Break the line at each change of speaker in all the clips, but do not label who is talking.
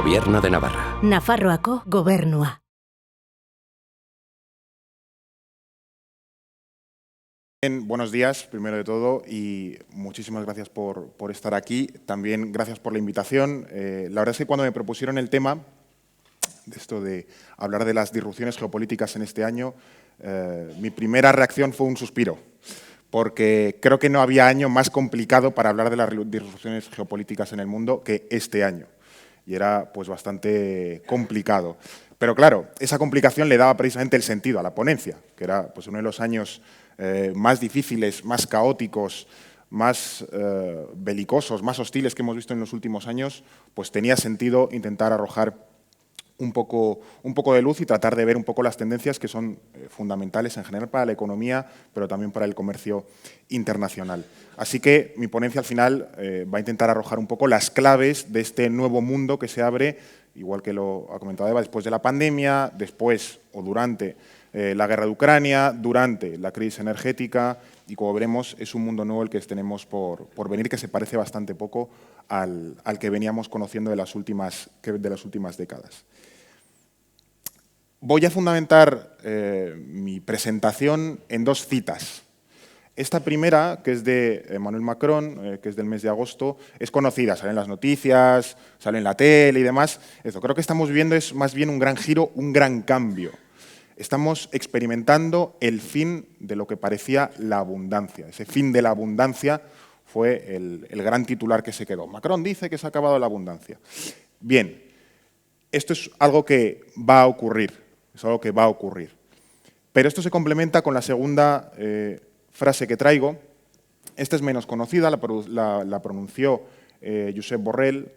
Gobierno de Navarra.
Nafarroako Gobernua.
Buenos días, primero de todo, y muchísimas gracias por estar aquí. También gracias por la invitación. La verdad es que cuando me propusieron el tema, de esto de hablar de las disrupciones geopolíticas en este año, mi primera reacción fue un suspiro, porque creo que no había año más complicado para hablar de las disrupciones geopolíticas en el mundo que este año. Y era pues bastante complicado. Pero claro, esa complicación le daba precisamente el sentido a la ponencia, que era pues, uno de los años más difíciles, más caóticos, más belicosos, más hostiles que hemos visto en los últimos años, pues tenía sentido intentar arrojar un poco de luz y tratar de ver un poco las tendencias que son fundamentales en general para la economía, pero también para el comercio internacional. Así que mi ponencia al final va a intentar arrojar un poco las claves de este nuevo mundo que se abre, igual que lo ha comentado Eva, después de la pandemia, después o durante la guerra de Ucrania, durante la crisis energética, y como veremos es un mundo nuevo el que tenemos por venir, que se parece bastante poco al que veníamos conociendo de las últimas décadas. Voy a fundamentar mi presentación en dos citas. Esta primera, que es de Emmanuel Macron, que es del mes de agosto, es conocida, sale en las noticias, sale en la tele y demás. Creo que estamos viendo es más bien un gran giro, un gran cambio. Estamos experimentando el fin de lo que parecía la abundancia. Ese fin de la abundancia fue el gran titular que se quedó. Macron dice que se ha acabado la abundancia. Bien, esto es algo que va a ocurrir, Pero esto se complementa con la segunda frase que traigo. Esta es menos conocida, la pronunció Josep Borrell,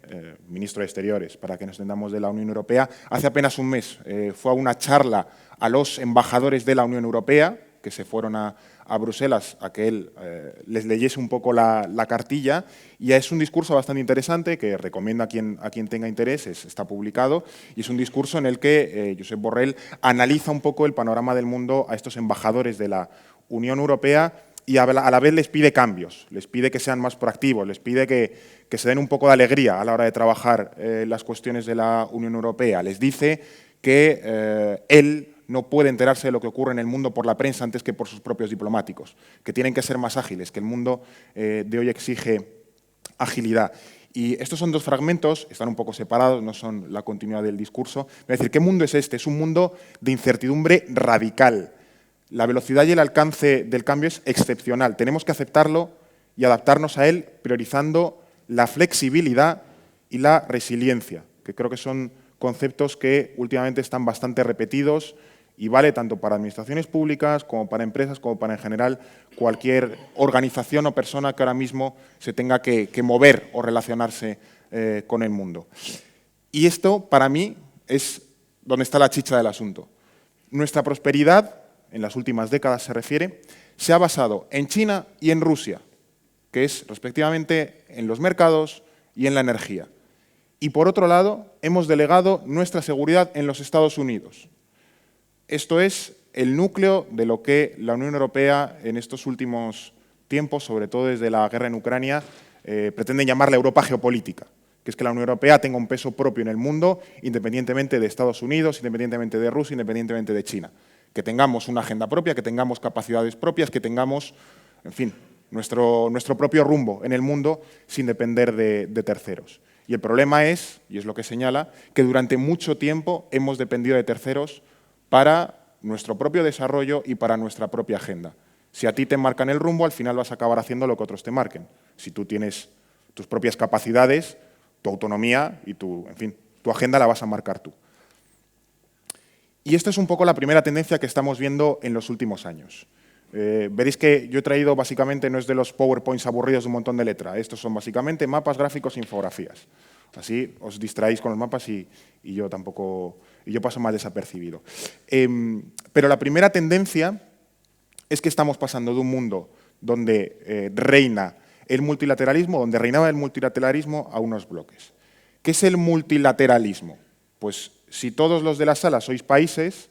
ministro de Exteriores, para que nos entendamos, de la Unión Europea. Hace apenas un mes fue a una charla a los embajadores de la Unión Europea, que se fueron a Bruselas a que él les leyese un poco la cartilla, y es un discurso bastante interesante que recomiendo a quien tenga interés, está publicado, y es un discurso en el que Josep Borrell analiza un poco el panorama del mundo a estos embajadores de la Unión Europea y a la vez les pide cambios, les pide que sean más proactivos, les pide que se den un poco de alegría a la hora de trabajar las cuestiones de la Unión Europea. Les dice que él no puede enterarse de lo que ocurre en el mundo por la prensa antes que por sus propios diplomáticos, que tienen que ser más ágiles, que el mundo de hoy exige agilidad. Y estos son dos fragmentos, están un poco separados, no son la continuidad del discurso. Voy a decir, ¿qué mundo es este? Es un mundo de incertidumbre radical. La velocidad y el alcance del cambio es excepcional. Tenemos que aceptarlo y adaptarnos a él, priorizando la flexibilidad y la resiliencia, que creo que son conceptos que últimamente están bastante repetidos y vale tanto para administraciones públicas como para empresas, como para, en general, cualquier organización o persona que ahora mismo se tenga que mover o relacionarse con el mundo. Y esto, para mí, es donde está la chicha del asunto. Nuestra prosperidad, en las últimas décadas se refiere, se ha basado en China y en Rusia, que es, respectivamente, en los mercados y en la energía. Y, por otro lado, hemos delegado nuestra seguridad en los Estados Unidos. Esto es el núcleo de lo que la Unión Europea en estos últimos tiempos, sobre todo desde la guerra en Ucrania, pretende llamar la Europa geopolítica, que es que la Unión Europea tenga un peso propio en el mundo, independientemente de Estados Unidos, independientemente de Rusia, independientemente de China. Que tengamos una agenda propia, que tengamos capacidades propias, que tengamos, en fin, nuestro propio rumbo en el mundo sin depender de terceros. Y el problema es, y es lo que señala, que durante mucho tiempo hemos dependido de terceros para nuestro propio desarrollo y para nuestra propia agenda. Si a ti te marcan el rumbo, al final vas a acabar haciendo lo que otros te marquen. Si tú tienes tus propias capacidades, tu autonomía y tu agenda la vas a marcar tú. Y esta es un poco la primera tendencia que estamos viendo en los últimos años. Veréis que yo he traído, básicamente, no es de los PowerPoints aburridos de un montón de letra. Estos son básicamente mapas, gráficos e infografías. Así os distraéis con los mapas y yo paso más desapercibido. Pero la primera tendencia es que estamos pasando de un mundo donde reina el multilateralismo, donde reinaba el multilateralismo, a unos bloques. ¿Qué es el multilateralismo? Pues si todos los de la sala sois países,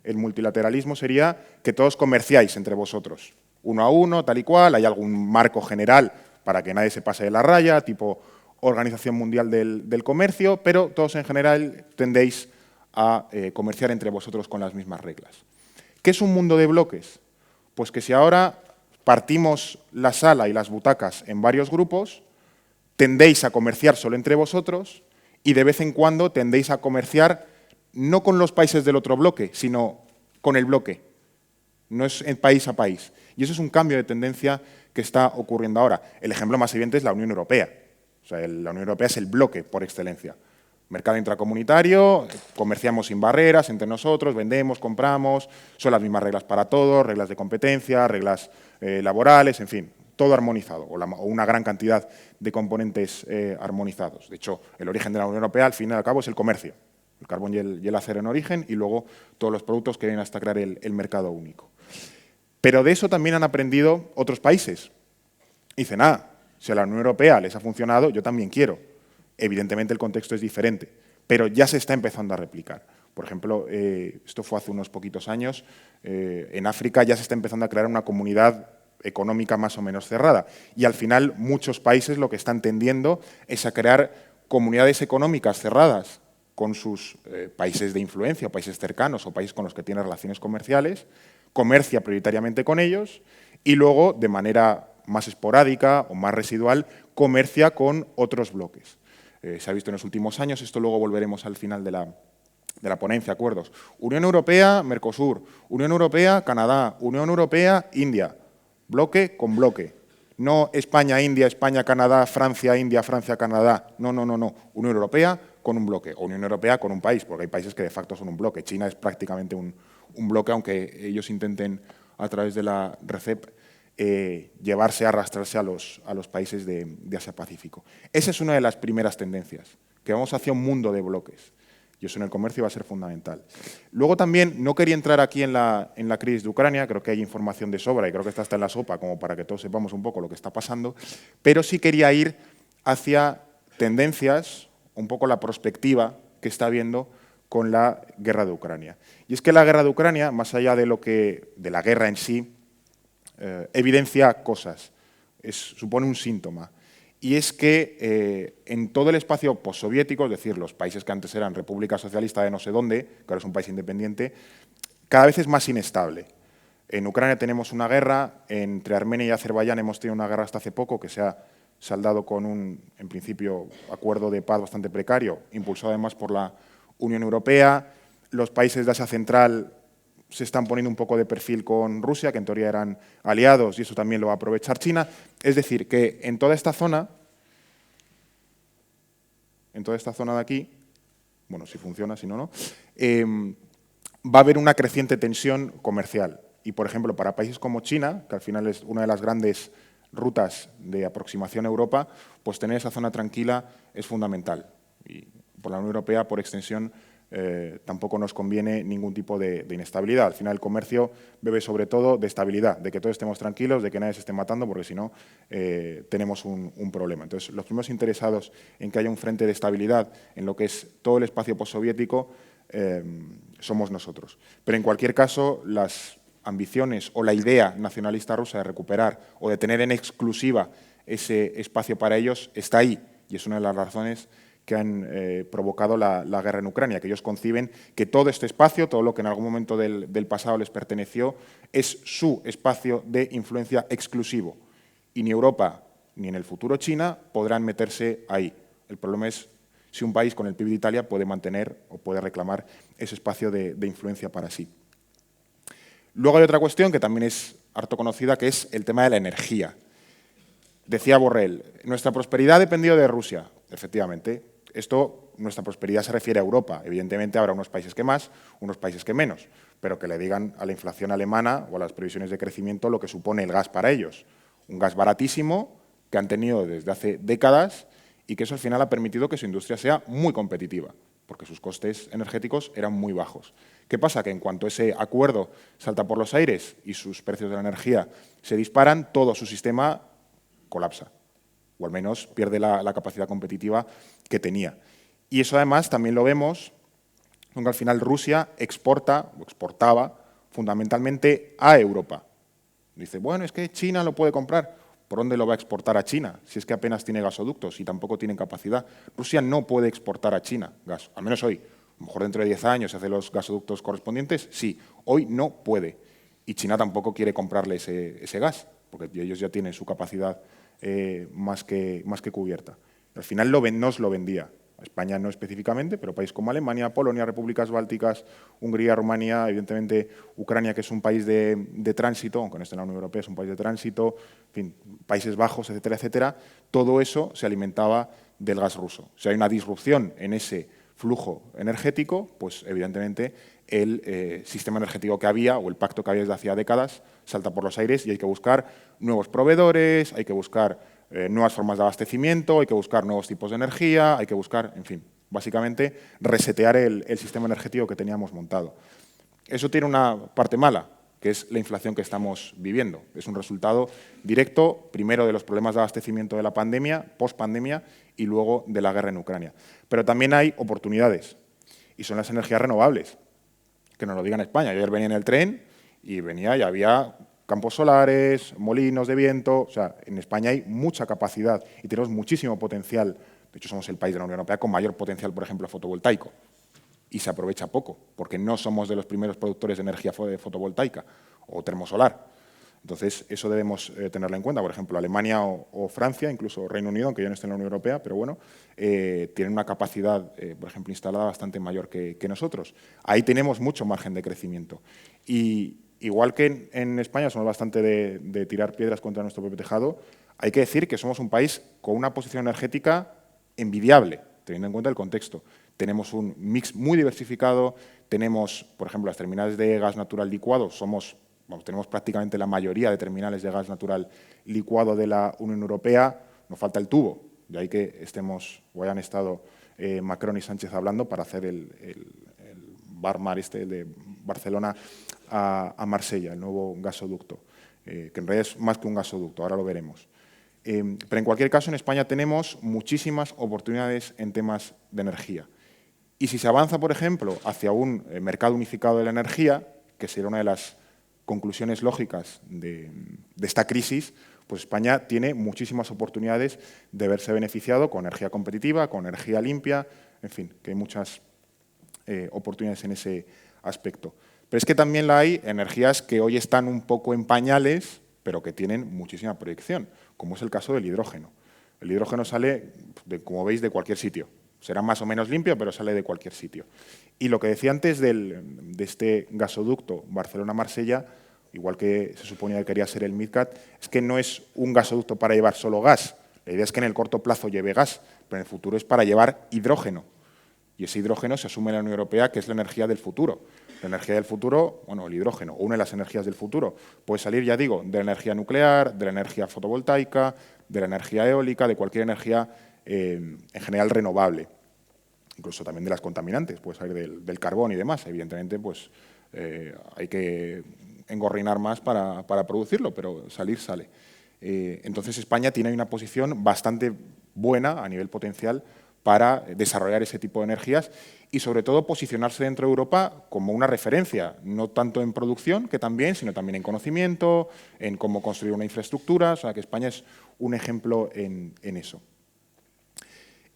el multilateralismo sería que todos comerciáis entre vosotros, uno a uno, tal y cual, hay algún marco general para que nadie se pase de la raya, tipo Organización Mundial del Comercio, pero todos en general tendéis a comerciar entre vosotros con las mismas reglas. ¿Qué es un mundo de bloques? Pues que si ahora partimos la sala y las butacas en varios grupos, tendéis a comerciar solo entre vosotros y de vez en cuando tendéis a comerciar no con los países del otro bloque, sino con el bloque. No es en país a país. Y eso es un cambio de tendencia que está ocurriendo ahora. El ejemplo más evidente es la Unión Europea. O sea, la Unión Europea es el bloque por excelencia. Mercado intracomunitario, comerciamos sin barreras entre nosotros, vendemos, compramos, son las mismas reglas para todos, reglas de competencia, reglas laborales, en fin, todo armonizado, o una gran cantidad de componentes armonizados. De hecho, el origen de la Unión Europea, al fin y al cabo, es el comercio. El carbón y el acero en origen y luego todos los productos que vienen hasta crear el mercado único. Pero de eso también han aprendido otros países. Dicen, si a la Unión Europea les ha funcionado, yo también quiero. Evidentemente el contexto es diferente, pero ya se está empezando a replicar. Por ejemplo, esto fue hace unos poquitos años, en África ya se está empezando a crear una comunidad económica más o menos cerrada. Y al final muchos países lo que están tendiendo es a crear comunidades económicas cerradas con sus países de influencia, o países cercanos, o países con los que tiene relaciones comerciales, comercia prioritariamente con ellos y luego, de manera más esporádica o más residual, comercia con otros bloques. Se ha visto en los últimos años, esto luego volveremos al final de la ponencia, acuerdos. Unión Europea, Mercosur, Unión Europea, Canadá, Unión Europea, India, bloque con bloque. No España, India, España, Canadá, Francia, India, Francia, Canadá. No. Unión Europea con un bloque, o Unión Europea con un país, porque hay países que de facto son un bloque. China es prácticamente un bloque, aunque ellos intenten, a través de la RCEP, arrastrarse a los países de Asia-Pacífico. Esa es una de las primeras tendencias, que vamos hacia un mundo de bloques. Y eso en el comercio va a ser fundamental. Luego también, no quería entrar aquí en la crisis de Ucrania, creo que hay información de sobra y creo que esta está en la sopa como para que todos sepamos un poco lo que está pasando, pero sí quería ir hacia tendencias, un poco la perspectiva que está habiendo con la guerra de Ucrania. Y es que la guerra de Ucrania, más allá de la guerra en sí, evidencia cosas, supone un síntoma. Y es que en todo el espacio postsoviético, es decir, los países que antes eran República Socialista de no sé dónde, que ahora es un país independiente, cada vez es más inestable. En Ucrania tenemos una guerra, entre Armenia y Azerbaiyán hemos tenido una guerra hasta hace poco que se ha saldado con en principio, acuerdo de paz bastante precario, impulsado además por la Unión Europea. Los países de Asia Central se están poniendo un poco de perfil con Rusia, que en teoría eran aliados, y eso también lo va a aprovechar China. Es decir, que en toda esta zona de aquí, bueno, si funciona, si no, va a haber una creciente tensión comercial. Y, por ejemplo, para países como China, que al final es una de las grandes rutas de aproximación a Europa, pues tener esa zona tranquila es fundamental. Y por la Unión Europea, por extensión, tampoco nos conviene ningún tipo de inestabilidad. Al final el comercio bebe sobre todo de estabilidad, de que todos estemos tranquilos, de que nadie se esté matando, porque si no tenemos un problema. Entonces, los primeros interesados en que haya un frente de estabilidad en lo que es todo el espacio postsoviético somos nosotros. Pero en cualquier caso, las ambiciones o la idea nacionalista rusa de recuperar o de tener en exclusiva ese espacio para ellos está ahí, y es una de las razones que han provocado la guerra en Ucrania, que ellos conciben que todo este espacio, todo lo que en algún momento del pasado les perteneció, es su espacio de influencia exclusivo. Y ni Europa ni en el futuro China podrán meterse ahí. El problema es si un país con el PIB de Italia puede mantener o puede reclamar ese espacio de influencia para sí. Luego hay otra cuestión que también es harto conocida, que es el tema de la energía. Decía Borrell, nuestra prosperidad ha dependido de Rusia. Efectivamente, nuestra prosperidad se refiere a Europa. Evidentemente habrá unos países que más, unos países que menos, pero que le digan a la inflación alemana o a las previsiones de crecimiento lo que supone el gas para ellos. Un gas baratísimo que han tenido desde hace décadas y que eso al final ha permitido que su industria sea muy competitiva, porque sus costes energéticos eran muy bajos. ¿Qué pasa? Que en cuanto ese acuerdo salta por los aires y sus precios de la energía se disparan, todo su sistema colapsa, o al menos pierde la capacidad competitiva que tenía. Y eso además también lo vemos, aunque al final Rusia exportaba fundamentalmente a Europa. Dice, bueno, es que China lo puede comprar. ¿Por dónde lo va a exportar a China? Si es que apenas tiene gasoductos y tampoco tiene capacidad. Rusia no puede exportar a China gas, al menos hoy. A lo mejor dentro de 10 años se hacen los gasoductos correspondientes, sí. Hoy no puede. Y China tampoco quiere comprarle ese gas, porque ellos ya tienen su capacidad más que cubierta. Al final nos lo vendía. España no específicamente, pero países como Alemania, Polonia, repúblicas bálticas, Hungría, Rumanía, evidentemente Ucrania, que es un país de tránsito, aunque no esté en la Unión Europea, es un país de tránsito, en fin, Países Bajos, etcétera, etcétera, todo eso se alimentaba del gas ruso. Si hay una disrupción en ese flujo energético, pues evidentemente el sistema energético que había o el pacto que había desde hacía décadas salta por los aires y hay que buscar nuevos proveedores, hay que buscar nuevas formas de abastecimiento, hay que buscar nuevos tipos de energía, hay que buscar, en fin, básicamente resetear el sistema energético que teníamos montado. Eso tiene una parte mala, que es la inflación que estamos viviendo. Es un resultado directo, primero, de los problemas de abastecimiento de la pandemia, post-pandemia, y luego de la guerra en Ucrania. Pero también hay oportunidades, y son las energías renovables. Que nos lo digan en España. Yo ayer venía en el tren y venía y había campos solares, molinos de viento. O sea, en España hay mucha capacidad y tenemos muchísimo potencial. De hecho, somos el país de la Unión Europea con mayor potencial, por ejemplo, fotovoltaico. Y se aprovecha poco, porque no somos de los primeros productores de energía fotovoltaica o termosolar. Entonces, eso debemos tenerlo en cuenta. Por ejemplo, Alemania o Francia, incluso Reino Unido, aunque ya no esté en la Unión Europea, pero bueno, tienen una capacidad, por ejemplo, instalada bastante mayor que nosotros. Ahí tenemos mucho margen de crecimiento. Y igual que en España somos bastante de tirar piedras contra nuestro propio tejado, hay que decir que somos un país con una posición energética envidiable, teniendo en cuenta el contexto. Tenemos un mix muy diversificado, tenemos, por ejemplo, las terminales de gas natural licuado, tenemos prácticamente la mayoría de terminales de gas natural licuado de la Unión Europea, nos falta el tubo, de ahí que estemos, o hayan estado Macron y Sánchez hablando para hacer el Barmar de Barcelona a Marsella, el nuevo gasoducto, que en realidad es más que un gasoducto, ahora lo veremos. Pero en cualquier caso, en España tenemos muchísimas oportunidades en temas de energía. Y si se avanza, por ejemplo, hacia un mercado unificado de la energía, que sería una de las conclusiones lógicas de esta crisis, pues España tiene muchísimas oportunidades de verse beneficiado con energía competitiva, con energía limpia, en fin, que hay muchas oportunidades en ese aspecto. Pero es que también la hay energías que hoy están un poco en pañales, pero que tienen muchísima proyección, como es el caso del hidrógeno. El hidrógeno sale, como veis, de cualquier sitio. Será más o menos limpio, pero sale de cualquier sitio. Y lo que decía antes de este gasoducto Barcelona-Marsella, igual que se suponía que quería ser el MidCat, es que no es un gasoducto para llevar solo gas. La idea es que en el corto plazo lleve gas, pero en el futuro es para llevar hidrógeno. Y ese hidrógeno se asume en la Unión Europea que es la energía del futuro. La energía del futuro, bueno, el hidrógeno, una de las energías del futuro, puede salir, ya digo, de la energía nuclear, de la energía fotovoltaica, de la energía eólica, de cualquier energía en general renovable. Incluso también de las contaminantes, puede salir del carbón y demás. Evidentemente, pues hay que engorrinar más para producirlo, pero salir sale. Entonces, España tiene una posición bastante buena a nivel potencial para desarrollar ese tipo de energías y, sobre todo, posicionarse dentro de Europa como una referencia, no tanto en producción, que también, sino también en conocimiento, en cómo construir una infraestructura. O sea, que España es un ejemplo en eso.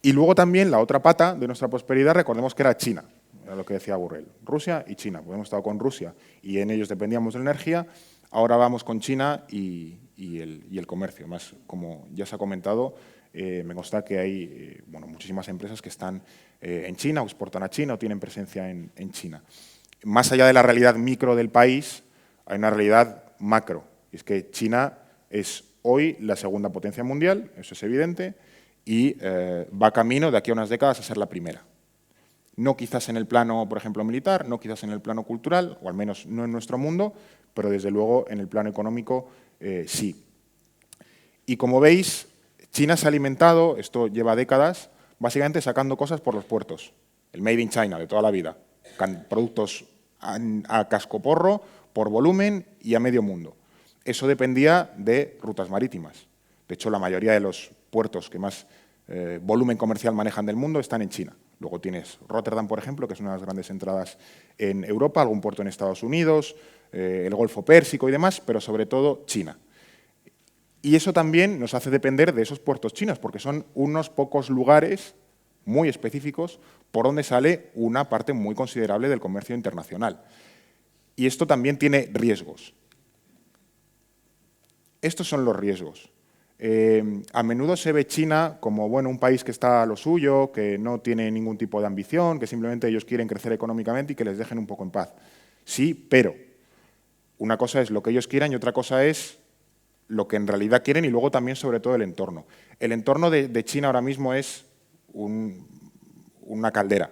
Y luego también la otra pata de nuestra prosperidad, recordemos que era China, era lo que decía Borrell, Rusia y China. Pues hemos estado con Rusia y en ellos dependíamos de la energía, ahora vamos con China y el comercio. Más, como ya se ha comentado, me consta que hay muchísimas empresas que están en China o exportan a China o tienen presencia en China. Más allá de la realidad micro del país, hay una realidad macro, y es que China es hoy la segunda potencia mundial, eso es evidente, y va camino de aquí a unas décadas a ser la primera. No quizás en el plano, por ejemplo, militar, no quizás en el plano cultural, o al menos no en nuestro mundo, pero desde luego en el plano económico sí. Y como veis, China se ha alimentado, esto lleva décadas, básicamente sacando cosas por los puertos. El Made in China de toda la vida. Productos a cascoporro, por volumen y a medio mundo. Eso dependía de rutas marítimas. De hecho, la mayoría de los puertos que más volumen comercial manejan del mundo están en China. Luego tienes Rotterdam, por ejemplo, que es una de las grandes entradas en Europa, algún puerto en Estados Unidos, el Golfo Pérsico y demás, pero sobre todo China. Y eso también nos hace depender de esos puertos chinos, porque son unos pocos lugares muy específicos por donde sale una parte muy considerable del comercio internacional. Y esto también tiene riesgos. Estos son los riesgos. A menudo se ve China como bueno, un país que está a lo suyo, que no tiene ningún tipo de ambición, que simplemente ellos quieren crecer económicamente y que les dejen un poco en paz. Sí, pero una cosa es lo que ellos quieran y otra cosa es lo que en realidad quieren y luego también, sobre todo, el entorno. El entorno de China ahora mismo es una caldera.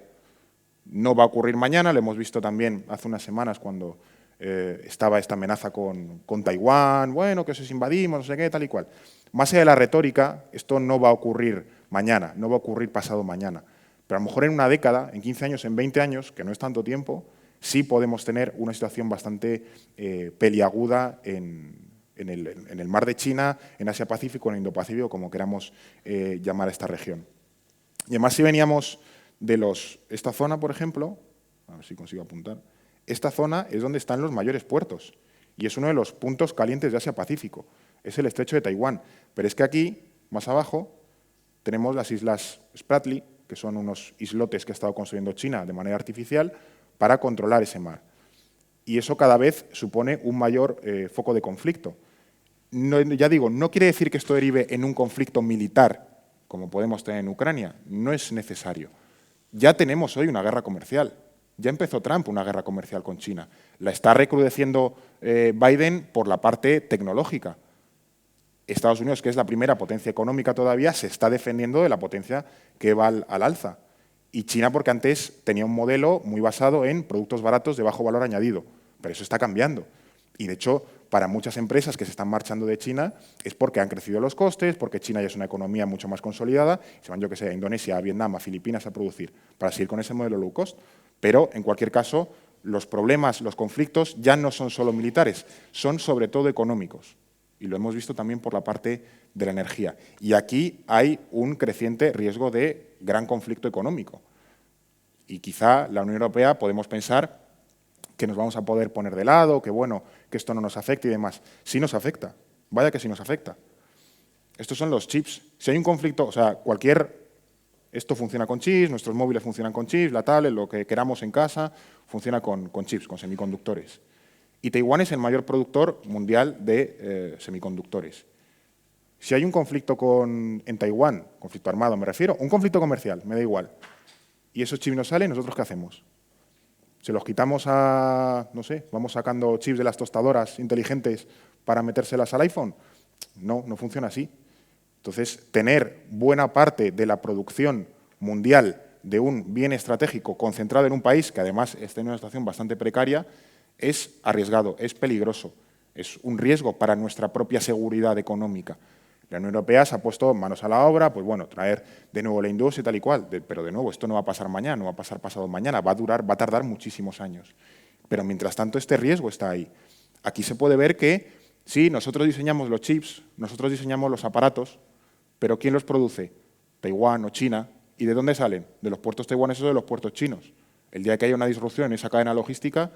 No va a ocurrir mañana, lo hemos visto también hace unas semanas cuando estaba esta amenaza con Taiwán, bueno, que os invadimos, no sé qué, tal y cual. Más allá de la retórica, esto no va a ocurrir mañana, no va a ocurrir pasado mañana. Pero a lo mejor en una década, en 15 años, en 20 años, que no es tanto tiempo, sí podemos tener una situación bastante peliaguda en el mar de China, en Asia-Pacífico, en Indo-Pacífico, como queramos llamar a esta región. Y además, si veníamos de esta zona, por ejemplo, a ver si consigo apuntar, esta zona es donde están los mayores puertos y es uno de los puntos calientes de Asia-Pacífico, es el estrecho de Taiwán. Pero es que aquí, más abajo, tenemos las islas Spratly, que son unos islotes que ha estado construyendo China de manera artificial para controlar ese mar. Y eso cada vez supone un mayor foco de conflicto. No, ya digo, no quiere decir que esto derive en un conflicto militar, como podemos tener en Ucrania. No es necesario. Ya tenemos hoy una guerra comercial. Ya empezó Trump una guerra comercial con China. La está recrudeciendo Biden por la parte tecnológica. Estados Unidos, que es la primera potencia económica todavía, se está defendiendo de la potencia que va al alza. Y China, porque antes tenía un modelo muy basado en productos baratos de bajo valor añadido. Pero eso está cambiando. Y, de hecho, para muchas empresas que se están marchando de China es porque han crecido los costes, porque China ya es una economía mucho más consolidada, se van, yo que sé, a Indonesia, a Vietnam, a Filipinas a producir, para seguir con ese modelo low cost. Pero, en cualquier caso, los problemas, los conflictos ya no son solo militares, son sobre todo económicos. Y lo hemos visto también por la parte de la energía. Y aquí hay un creciente riesgo de gran conflicto económico. Y quizá la Unión Europea podemos pensar que nos vamos a poder poner de lado, que bueno, que esto no nos afecte y demás. Sí nos afecta, vaya que sí nos afecta. Estos son los chips. Si hay un conflicto, o sea, esto funciona con chips, nuestros móviles funcionan con chips, la tablet, lo que queramos en casa, funciona con chips, con semiconductores. Y Taiwán es el mayor productor mundial de semiconductores. Si hay un conflicto en Taiwán, conflicto armado me refiero, un conflicto comercial, me da igual, y esos chips no salen, ¿nosotros qué hacemos? ¿Se los quitamos no sé, vamos sacando chips de las tostadoras inteligentes para metérselas al iPhone? No, no funciona así. Entonces, tener buena parte de la producción mundial de un bien estratégico concentrado en un país que además está en una situación bastante precaria es arriesgado, es peligroso, es un riesgo para nuestra propia seguridad económica. La Unión Europea se ha puesto manos a la obra, pues bueno, traer de nuevo la industria y tal y cual, pero de nuevo, esto no va a pasar mañana, no va a pasar pasado mañana, va a tardar muchísimos años. Pero mientras tanto, este riesgo está ahí. Aquí se puede ver que, sí, nosotros diseñamos los chips, nosotros diseñamos los aparatos, pero ¿quién los produce? Taiwán o China. ¿Y de dónde salen? De los puertos taiwaneses o de los puertos chinos. El día que haya una disrupción en esa cadena logística,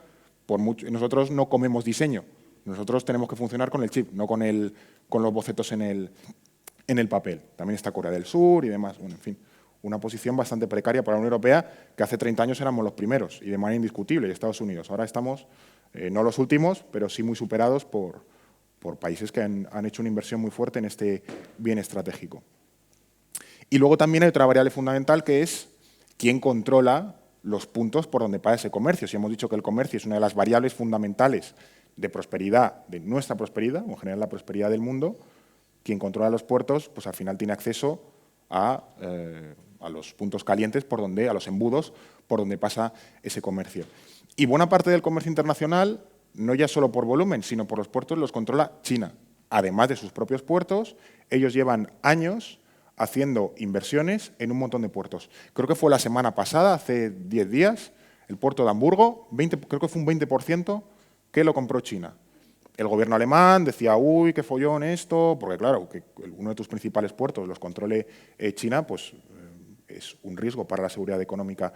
nosotros no comemos diseño. Nosotros tenemos que funcionar con el chip, no con los bocetos en el papel. También está Corea del Sur y demás. Bueno, en fin, una posición bastante precaria para la Unión Europea, que hace 30 años éramos los primeros y de manera indiscutible, y Estados Unidos. Ahora estamos, no los últimos, pero sí muy superados por países que han hecho una inversión muy fuerte en este bien estratégico. Y luego también hay otra variable fundamental, que es quién controla los puntos por donde pasa ese comercio. Si hemos dicho que el comercio es una de las variables fundamentales de prosperidad, de nuestra prosperidad, o en general la prosperidad del mundo, quien controla los puertos, pues al final tiene acceso a los puntos calientes, a los embudos, por donde pasa ese comercio. Y buena parte del comercio internacional, no ya solo por volumen, sino por los puertos, los controla China. Además de sus propios puertos, ellos llevan años haciendo inversiones en un montón de puertos. Creo que fue la semana pasada, hace 10 días, el puerto de Hamburgo, creo que fue un 20%, que lo compró China. El gobierno alemán decía, uy, qué follón esto, porque claro, que uno de tus principales puertos los controle China, pues es un riesgo para la seguridad económica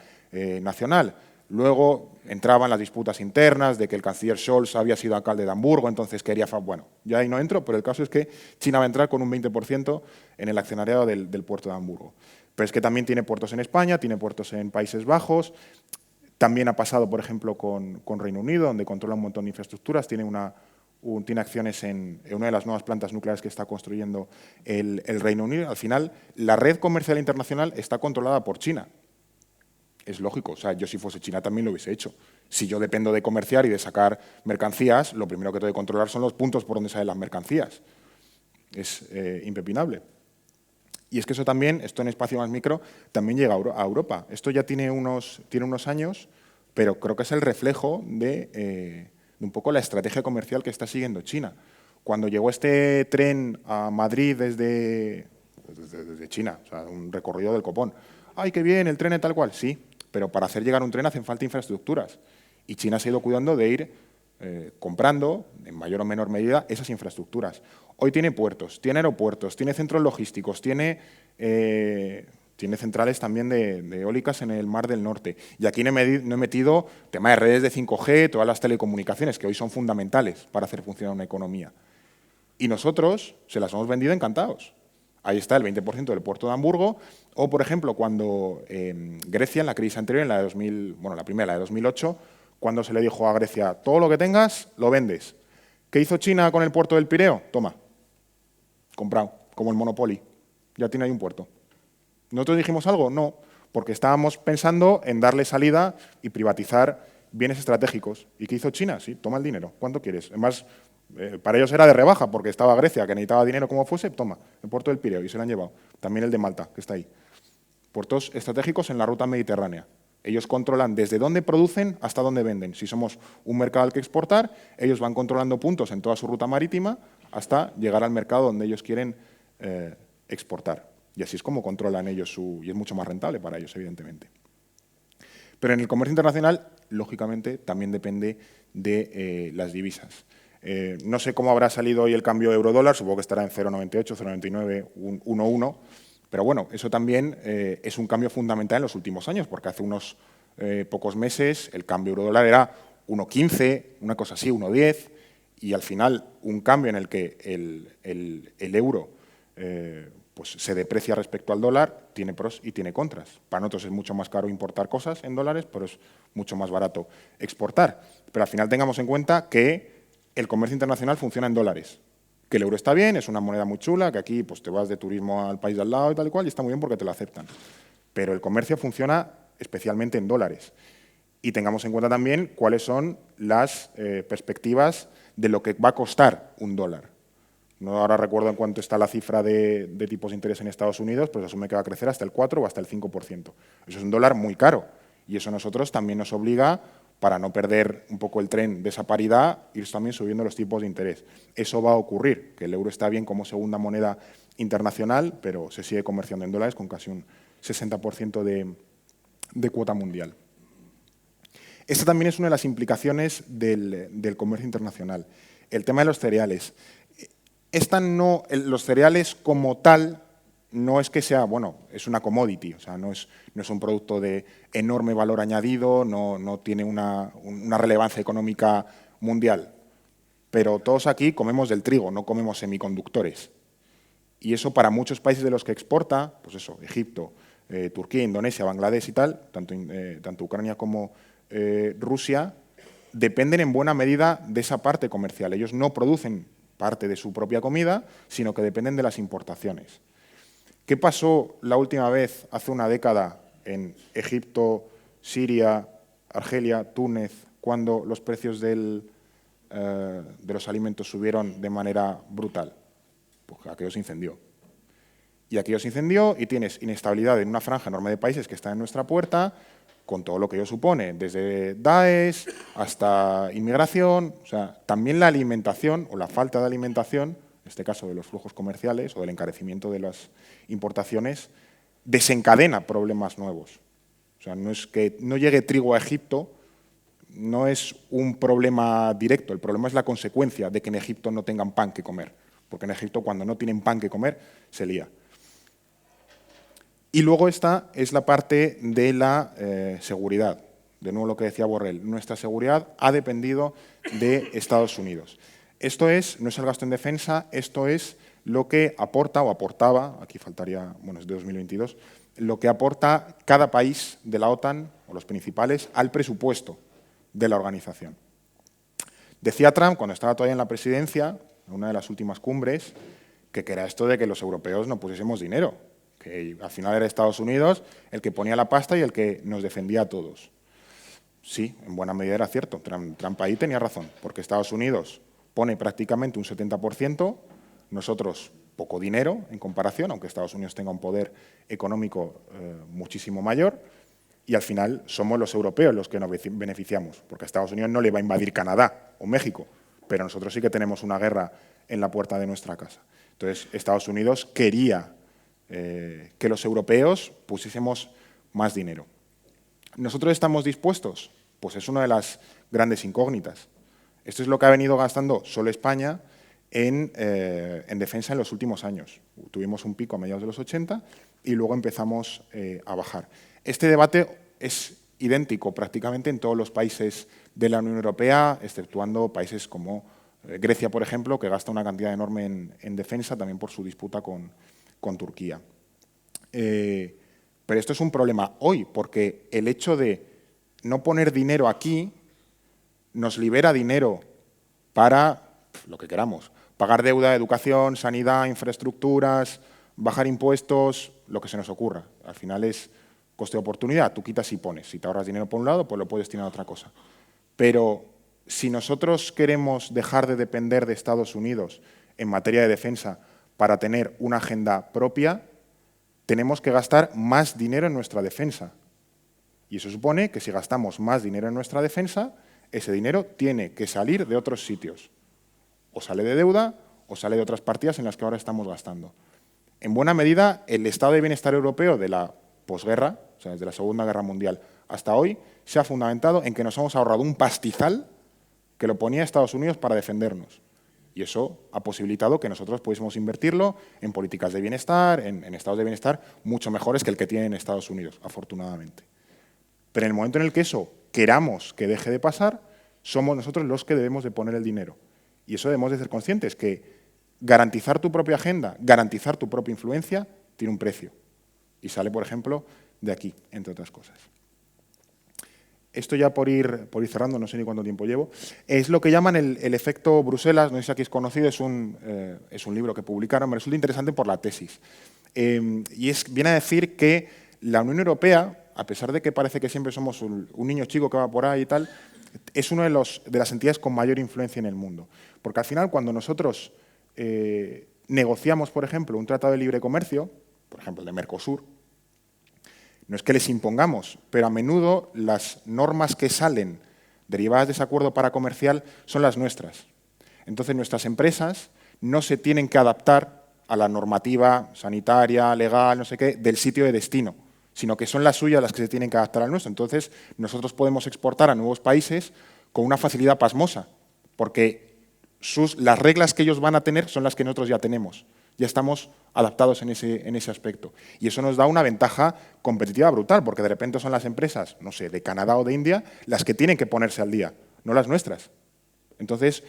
nacional. Luego entraban las disputas internas de que el canciller Scholz había sido alcalde de Hamburgo, entonces quería... Bueno, yo ahí no entro, pero el caso es que China va a entrar con un 20% en el accionariado del puerto de Hamburgo. Pero es que también tiene puertos en España, tiene puertos en Países Bajos, también ha pasado, por ejemplo, con Reino Unido, donde controla un montón de infraestructuras, tiene acciones en una de las nuevas plantas nucleares que está construyendo el Reino Unido. Al final, la red comercial internacional está controlada por China. Es lógico, o sea, yo si fuese China también lo hubiese hecho. Si yo dependo de comerciar y de sacar mercancías, lo primero que tengo que controlar son los puntos por donde salen las mercancías. Es impepinable. Y es que eso también, esto en espacio más micro, también llega a Europa. Esto ya tiene unos años, pero creo que es el reflejo de un poco la estrategia comercial que está siguiendo China. Cuando llegó este tren a Madrid desde China, o sea, un recorrido del copón. ¡Ay, qué bien, el tren es tal cual! Sí, pero para hacer llegar un tren hacen falta infraestructuras. Y China se ha ido cuidando de ir comprando, en mayor o menor medida, esas infraestructuras. Hoy tiene puertos, tiene aeropuertos, tiene centros logísticos, tiene centrales también de eólicas en el Mar del Norte. Y aquí no he metido tema de redes de 5G, todas las telecomunicaciones, que hoy son fundamentales para hacer funcionar una economía. Y nosotros se las hemos vendido encantados. Ahí está el 20% del puerto de Hamburgo. O, por ejemplo, cuando Grecia, en la crisis anterior, en la de la primera, la de 2008, cuando se le dijo a Grecia, todo lo que tengas, lo vendes. ¿Qué hizo China con el puerto del Pireo? Toma, comprado, como el Monopoly. Ya tiene ahí un puerto. ¿Nosotros dijimos algo? No, porque estábamos pensando en darle salida y privatizar bienes estratégicos. ¿Y qué hizo China? Sí, toma el dinero. ¿Cuánto quieres? Además, para ellos era de rebaja, porque estaba Grecia, que necesitaba dinero como fuese, toma, el puerto del Pireo, y se lo han llevado. También el de Malta, que está ahí. Puertos estratégicos en la ruta mediterránea. Ellos controlan desde dónde producen hasta dónde venden. Si somos un mercado al que exportar, ellos van controlando puntos en toda su ruta marítima hasta llegar al mercado donde ellos quieren exportar. Y así es como controlan ellos y es mucho más rentable para ellos, evidentemente. Pero en el comercio internacional, lógicamente, también depende de las divisas. No sé cómo habrá salido hoy el cambio euro-dólar, supongo que estará en 0,98, 0,99, 1,1, pero bueno, eso también es un cambio fundamental en los últimos años, porque hace unos pocos meses el cambio euro-dólar era 1,15, una cosa así, 1,10, y al final un cambio en el que el euro pues se deprecia respecto al dólar, tiene pros y tiene contras. Para nosotros es mucho más caro importar cosas en dólares, pero es mucho más barato exportar. Pero al final tengamos en cuenta que el comercio internacional funciona en dólares, que el euro está bien, es una moneda muy chula, que aquí pues, te vas de turismo al país de al lado y tal y cual, y está muy bien porque te lo aceptan. Pero el comercio funciona especialmente en dólares. Y tengamos en cuenta también cuáles son las perspectivas de lo que va a costar un dólar. No ahora recuerdo en cuánto está la cifra de tipos de interés en Estados Unidos, pero se asume que va a crecer hasta el 4 o hasta el 5%. Eso es un dólar muy caro y eso a nosotros también nos obliga, para no perder un poco el tren de esa paridad, ir también subiendo los tipos de interés. Eso va a ocurrir, que el euro está bien como segunda moneda internacional, pero se sigue comerciando en dólares con casi un 60% de cuota mundial. Esta también es una de las implicaciones del comercio internacional. El tema de los cereales. Los cereales como tal no es que sea, bueno, es una commodity, o sea, no es un producto de enorme valor añadido, no tiene una relevancia económica mundial. Pero todos aquí comemos del trigo, no comemos semiconductores. Y eso para muchos países de los que exporta, pues eso, Egipto, Turquía, Indonesia, Bangladesh y tal, tanto Ucrania como Rusia, dependen en buena medida de esa parte comercial. Ellos no producen parte de su propia comida, sino que dependen de las importaciones. ¿Qué pasó la última vez, hace una década, en Egipto, Siria, Argelia, Túnez, cuando los precios de los alimentos subieron de manera brutal? Pues aquello se incendió. Y aquello se incendió y tienes inestabilidad en una franja enorme de países que están en nuestra puerta, con todo lo que ello supone, desde Daesh hasta inmigración. O sea, también la alimentación o la falta de alimentación, en este caso de los flujos comerciales o del encarecimiento de las importaciones, desencadena problemas nuevos. O sea, no es que no llegue trigo a Egipto, no es un problema directo, el problema es la consecuencia de que en Egipto no tengan pan que comer, porque en Egipto cuando no tienen pan que comer, se lía. Y luego esta es la parte de la seguridad. De nuevo lo que decía Borrell, nuestra seguridad ha dependido de Estados Unidos. Esto no es el gasto en defensa, esto es lo que aporta o aportaba, aquí faltaría, bueno, es de 2022, lo que aporta cada país de la OTAN, o los principales, al presupuesto de la organización. Decía Trump, cuando estaba todavía en la presidencia, en una de las últimas cumbres, que era esto de que los europeos no pusiésemos dinero, que al final era Estados Unidos el que ponía la pasta y el que nos defendía a todos. Sí, en buena medida era cierto. Trump ahí tenía razón, porque Estados Unidos pone prácticamente un 70%, nosotros poco dinero en comparación, aunque Estados Unidos tenga un poder económico muchísimo mayor, y al final somos los europeos los que nos beneficiamos, porque a Estados Unidos no le va a invadir Canadá o México, pero nosotros sí que tenemos una guerra en la puerta de nuestra casa. Entonces, Estados Unidos quería que los europeos pusiésemos más dinero. ¿Nosotros estamos dispuestos? Pues es una de las grandes incógnitas. Esto es lo que ha venido gastando solo España en defensa en los últimos años. Tuvimos un pico a mediados de los 80 y luego empezamos a bajar. Este debate es idéntico prácticamente en todos los países de la Unión Europea, exceptuando países como Grecia, por ejemplo, que gasta una cantidad enorme en defensa, también por su disputa con Turquía. Pero esto es un problema hoy, porque el hecho de no poner dinero aquí nos libera dinero para lo que queramos. Pagar deuda, educación, sanidad, infraestructuras, bajar impuestos, lo que se nos ocurra. Al final es coste de oportunidad. Tú quitas y pones. Si te ahorras dinero por un lado, pues lo puedes destinar a otra cosa. Pero si nosotros queremos dejar de depender de Estados Unidos en materia de defensa para tener una agenda propia, tenemos que gastar más dinero en nuestra defensa. Y eso supone que si gastamos más dinero en nuestra defensa, ese dinero tiene que salir de otros sitios. O sale de deuda o sale de otras partidas en las que ahora estamos gastando. En buena medida, el estado de bienestar europeo de la posguerra, o sea, desde la Segunda Guerra Mundial hasta hoy, se ha fundamentado en que nos hemos ahorrado un pastizal que lo ponía Estados Unidos para defendernos. Y eso ha posibilitado que nosotros pudiésemos invertirlo en políticas de bienestar, en estados de bienestar mucho mejores que el que tienen Estados Unidos, afortunadamente. Pero en el momento en el que eso queramos que deje de pasar, somos nosotros los que debemos de poner el dinero. Y eso debemos de ser conscientes, que garantizar tu propia agenda, garantizar tu propia influencia, tiene un precio. Y sale, por ejemplo, de aquí, entre otras cosas. Esto ya por ir cerrando, no sé ni cuánto tiempo llevo, es lo que llaman el efecto Bruselas, no sé si aquí es conocido, es un libro que publicaron, me resulta interesante por la tesis. Viene a decir que la Unión Europea, a pesar de que parece que siempre somos un niño chico que va por ahí y tal, es una de las entidades con mayor influencia en el mundo. Porque al final, cuando nosotros negociamos, por ejemplo, un tratado de libre comercio, por ejemplo, el de Mercosur, no es que les impongamos, pero a menudo las normas que salen derivadas de ese acuerdo paracomercial son las nuestras. Entonces, nuestras empresas no se tienen que adaptar a la normativa sanitaria, legal, no sé qué, del sitio de destino, sino que son las suyas las que se tienen que adaptar al nuestro. Entonces, nosotros podemos exportar a nuevos países con una facilidad pasmosa, porque las reglas que ellos van a tener son las que nosotros ya tenemos. Ya estamos adaptados en ese aspecto. Y eso nos da una ventaja competitiva brutal, porque de repente son las empresas, no sé, de Canadá o de India, las que tienen que ponerse al día, no las nuestras. Entonces,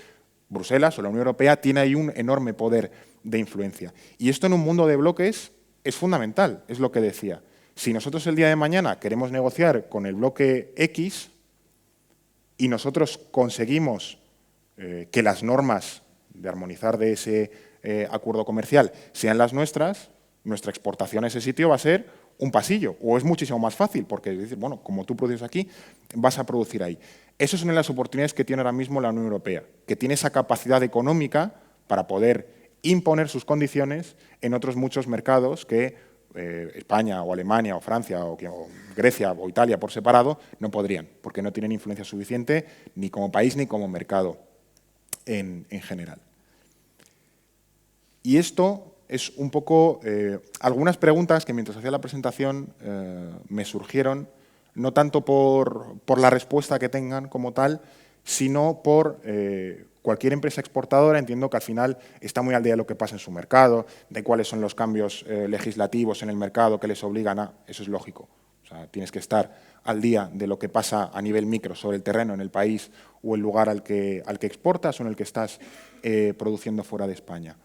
Bruselas o la Unión Europea tiene ahí un enorme poder de influencia. Y esto en un mundo de bloques es fundamental, es lo que decía. Si nosotros el día de mañana queremos negociar con el bloque X y nosotros conseguimos que las normas de armonizar de ese acuerdo comercial sean las nuestras, nuestra exportación a ese sitio va a ser un pasillo, o es muchísimo más fácil, porque dices, bueno, como tú produces aquí, vas a producir ahí. Esas son las oportunidades que tiene ahora mismo la Unión Europea, que tiene esa capacidad económica para poder imponer sus condiciones en otros muchos mercados que España o Alemania o Francia o Grecia o Italia por separado no podrían, porque no tienen influencia suficiente ni como país ni como mercado en general. Y esto es un poco algunas preguntas que mientras hacía la presentación me surgieron, no tanto por la respuesta que tengan como tal, sino por Cualquier empresa exportadora entiendo que al final está muy al día de lo que pasa en su mercado, de cuáles son los cambios legislativos en el mercado que les obligan a... Eso es lógico. O sea, tienes que estar al día de lo que pasa a nivel micro sobre el terreno en el país o el lugar al que exportas o en el que estás produciendo fuera de España.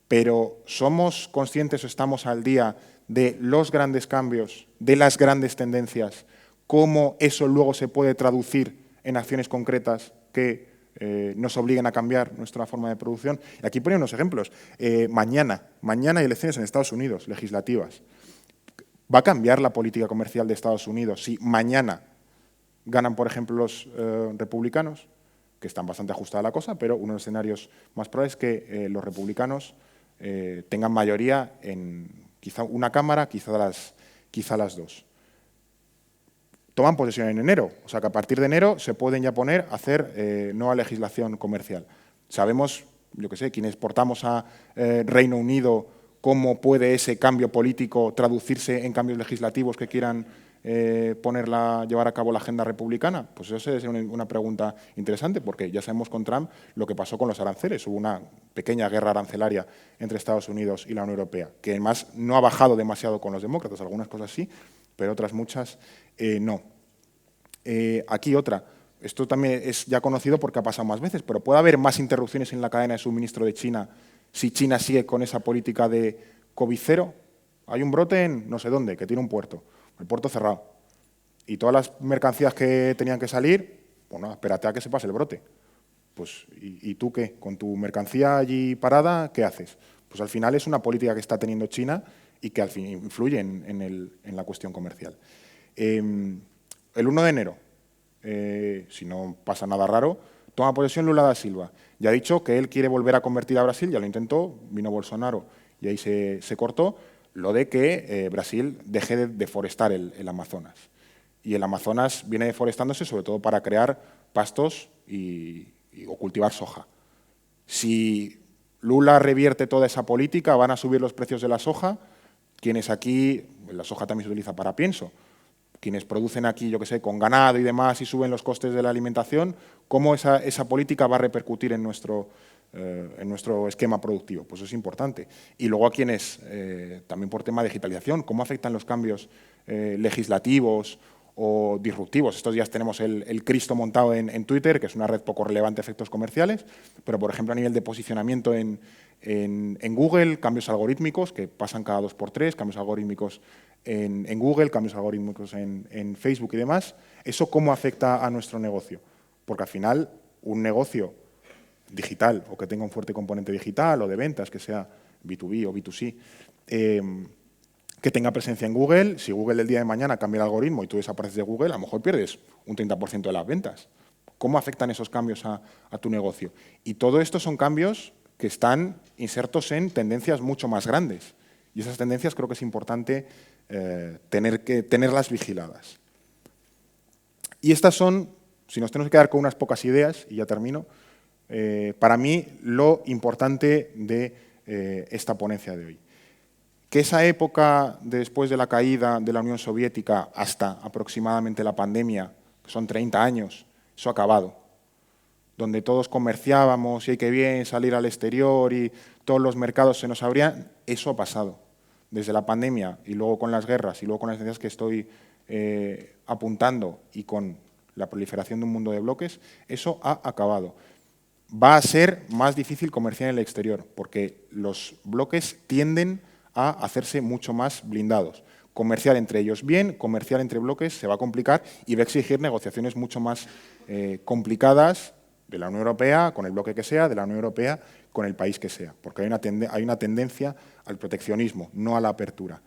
Pero ¿somos conscientes o estamos al día de los grandes cambios, de las grandes tendencias, cómo eso luego se puede traducir en acciones concretas que nos obliguen a cambiar nuestra forma de producción? Y aquí ponía unos ejemplos. Mañana hay elecciones en Estados Unidos, legislativas. ¿Va a cambiar la política comercial de Estados Unidos si mañana ganan, por ejemplo, los republicanos? Que están bastante ajustada la cosa, pero uno de los escenarios más probables es que los republicanos tengan mayoría en quizá una Cámara, quizá las dos. Toman posesión en enero, o sea que a partir de enero se pueden ya poner a hacer nueva legislación comercial. Sabemos, yo qué sé, quienes exportamos a Reino Unido, cómo puede ese cambio político traducirse en cambios legislativos que quieran llevar a cabo la agenda republicana. Pues eso es una pregunta interesante, porque ya sabemos con Trump lo que pasó con los aranceles. Hubo una pequeña guerra arancelaria entre Estados Unidos y la Unión Europea, que además no ha bajado demasiado con los demócratas, algunas cosas sí, pero otras muchas no. Aquí otra. Esto también es ya conocido porque ha pasado más veces, pero puede haber más interrupciones en la cadena de suministro de China si China sigue con esa política de COVID cero. Hay un brote en no sé dónde, que tiene un puerto, el puerto cerrado. Y todas las mercancías que tenían que salir, bueno, espérate a que se pase el brote. Pues, ¿y tú qué? Con tu mercancía allí parada, ¿qué haces? Pues al final es una política que está teniendo China y que al fin influye en la cuestión comercial. El 1 de enero, si no pasa nada raro, toma posesión Lula da Silva. Ya ha dicho que él quiere volver a convertir a Brasil, ya lo intentó, vino Bolsonaro y ahí se cortó, lo de que Brasil deje de deforestar el Amazonas. Y el Amazonas viene deforestándose sobre todo para crear pastos o cultivar soja. Si Lula revierte toda esa política, van a subir los precios de la soja, quienes aquí, la soja también se utiliza para pienso, quienes producen aquí, yo qué sé, con ganado y demás y suben los costes de la alimentación, ¿cómo esa política va a repercutir en nuestro esquema productivo? Pues eso es importante. Y luego a quienes, también por tema de digitalización, ¿cómo afectan los cambios legislativos o disruptivos? Estos días tenemos el Cristo montado en Twitter, que es una red poco relevante a efectos comerciales, pero, por ejemplo, a nivel de posicionamiento en Google, cambios algorítmicos que pasan cada 2×3, cambios algorítmicos en Google, cambios algorítmicos en Facebook y demás. ¿Eso cómo afecta a nuestro negocio? Porque al final un negocio digital o que tenga un fuerte componente digital o de ventas, que sea B2B o B2C, que tenga presencia en Google, si Google el día de mañana cambia el algoritmo y tú desapareces de Google, a lo mejor pierdes un 30% de las ventas. ¿Cómo afectan esos cambios a tu negocio? Y todo esto son cambios que están insertos en tendencias mucho más grandes. Y esas tendencias creo que es importante tenerlas vigiladas. Y estas son, si nos tenemos que quedar con unas pocas ideas, y ya termino, para mí lo importante de esta ponencia de hoy. Que esa época después de la caída de la Unión Soviética hasta aproximadamente la pandemia, que son 30 años, eso ha acabado. Donde todos comerciábamos y hay que bien salir al exterior y todos los mercados se nos abrían, eso ha pasado. Desde la pandemia y luego con las guerras y luego con las necesidades que estoy apuntando y con la proliferación de un mundo de bloques, eso ha acabado. Va a ser más difícil comerciar en el exterior porque los bloques tienden a hacerse mucho más blindados. Comerciar entre ellos bien, comerciar entre bloques se va a complicar y va a exigir negociaciones mucho más complicadas de la Unión Europea, con el bloque que sea, de la Unión Europea, con el país que sea, porque hay una tendencia al proteccionismo, no a la apertura.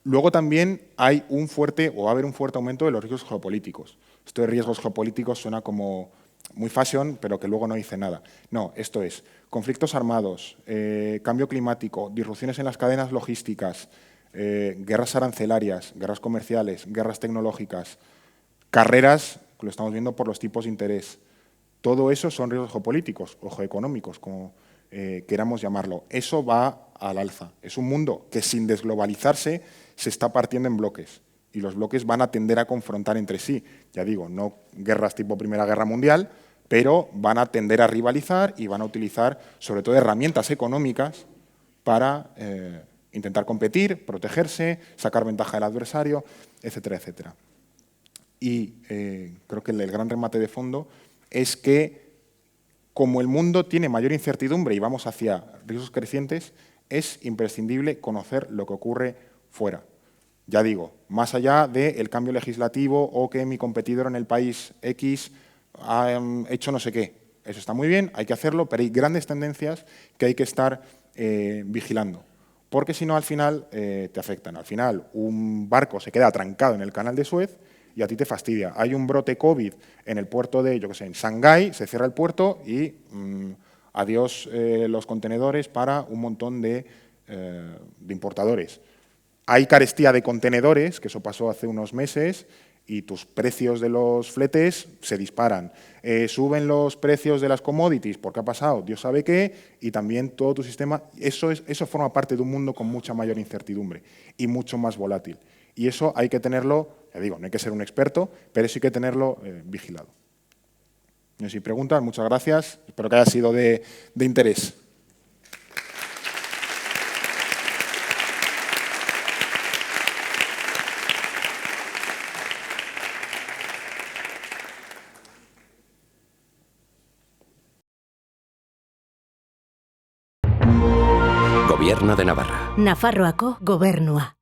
Luego también va a haber un fuerte aumento de los riesgos geopolíticos. Esto de riesgos geopolíticos suena como muy fashion, pero que luego no dice nada. No, esto es conflictos armados, cambio climático, disrupciones en las cadenas logísticas, guerras arancelarias, guerras comerciales, guerras tecnológicas, carreras, que lo estamos viendo por los tipos de interés. Todo eso son riesgos geopolíticos o geoeconómicos, como queramos llamarlo. Eso va al alza. Es un mundo que sin desglobalizarse se está partiendo en bloques y los bloques van a tender a confrontar entre sí. Ya digo, no guerras tipo Primera Guerra Mundial, pero van a tender a rivalizar y van a utilizar, sobre todo, herramientas económicas para intentar competir, protegerse, sacar ventaja del adversario, etcétera, etcétera. Y creo que el gran remate de fondo es que, como el mundo tiene mayor incertidumbre y vamos hacia riesgos crecientes, es imprescindible conocer lo que ocurre fuera. Ya digo, más allá del cambio legislativo o que mi competidor en el país X ha hecho no sé qué. Eso está muy bien, hay que hacerlo, pero hay grandes tendencias que hay que estar vigilando, porque si no, al final te afectan. Al final, un barco se queda atrancado en el canal de Suez y a ti te fastidia. Hay un brote COVID en el puerto de, yo qué sé, en Shanghái, se cierra el puerto y adiós los contenedores para un montón de importadores. Hay carestía de contenedores, que eso pasó hace unos meses, y tus precios de los fletes se disparan. Suben los precios de las commodities, porque ha pasado Dios sabe qué, y también todo tu sistema. Eso forma parte de un mundo con mucha mayor incertidumbre y mucho más volátil. Y eso hay que tenerlo, ya digo, no hay que ser un experto, pero sí hay que tenerlo vigilado. No sé si preguntas, muchas gracias. Espero que haya sido de interés.
Gobierno de Navarra.
Nafarroako gobernua.